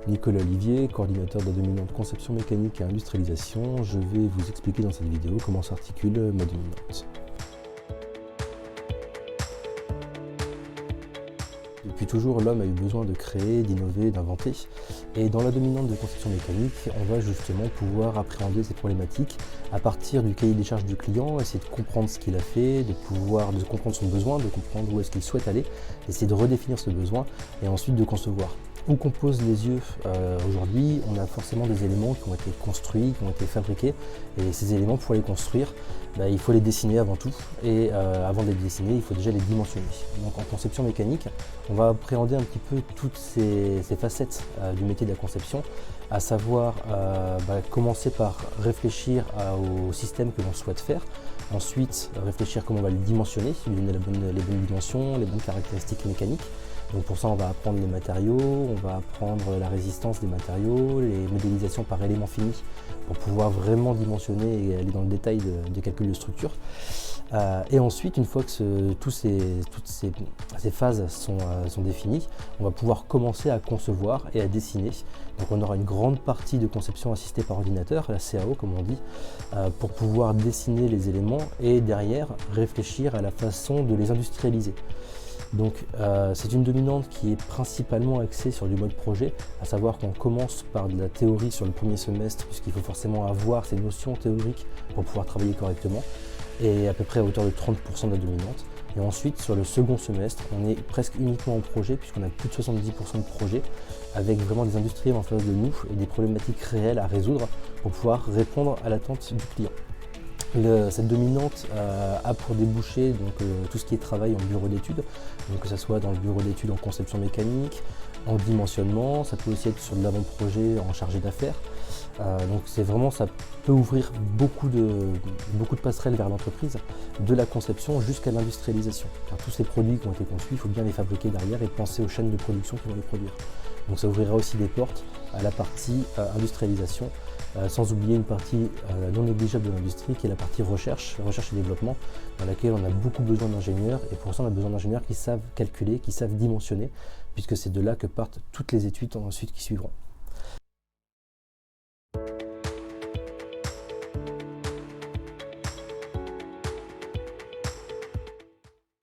Nicolas Olivier, coordinateur de la dominante conception mécanique et industrialisation. Je vais vous expliquer dans cette vidéo comment s'articule ma dominante. Depuis toujours, l'homme a eu besoin de créer, d'innover, d'inventer. Et dans la dominante de conception mécanique, on va justement pouvoir appréhender ces problématiques à partir du cahier des charges du client, essayer de comprendre ce qu'il a fait, de comprendre son besoin, de comprendre où est-ce qu'il souhaite aller, d'essayer de redéfinir ce besoin et ensuite de concevoir. Où qu'on pose les yeux aujourd'hui, on a forcément des éléments qui ont été construits, qui ont été fabriqués. Et ces éléments, pour les construire, il faut les dessiner avant tout. Et avant de les dessiner, il faut déjà les dimensionner. Donc en conception mécanique, on va appréhender un petit peu toutes ces facettes du métier de la conception, à savoir commencer par réfléchir au système que l'on souhaite faire. Ensuite, réfléchir comment on va le dimensionner, lui donner les bonnes dimensions, les bonnes caractéristiques mécaniques. Donc pour ça, on va apprendre les matériaux, on va apprendre la résistance des matériaux, les modélisations par éléments finis pour pouvoir vraiment dimensionner et aller dans le détail de calcul de structure. Et ensuite, une fois que toutes ces phases sont définies, on va pouvoir commencer à concevoir et à dessiner. Donc on aura une grande partie de conception assistée par ordinateur, la CAO comme on dit, pour pouvoir dessiner les éléments et derrière réfléchir à la façon de les industrialiser. Donc c'est une dominante qui est principalement axée sur du mode projet, à savoir qu'on commence par de la théorie sur le premier semestre, puisqu'il faut forcément avoir ces notions théoriques pour pouvoir travailler correctement, et à peu près à hauteur de 30% de la dominante. Et ensuite, sur le second semestre, on est presque uniquement en projet, puisqu'on a plus de 70% de projets, avec vraiment des industriels en face de nous et des problématiques réelles à résoudre pour pouvoir répondre à l'attente du client. Cette dominante a pour déboucher tout ce qui est travail en bureau d'études, donc que ce soit dans le bureau d'études en conception mécanique, en dimensionnement, ça peut aussi être sur de l'avant-projet en chargé d'affaires. Donc ça peut ouvrir beaucoup de passerelles vers l'entreprise, de la conception jusqu'à l'industrialisation. Car tous ces produits qui ont été conçus, il faut bien les fabriquer derrière et penser aux chaînes de production qui vont les produire. Donc ça ouvrira aussi des portes à la partie industrialisation, sans oublier une partie non négligeable de l'industrie qui est la partie recherche et développement, dans laquelle on a beaucoup besoin d'ingénieurs, et pour ça on a besoin d'ingénieurs qui savent calculer, qui savent dimensionner, puisque c'est de là que partent toutes les études ensuite qui suivront.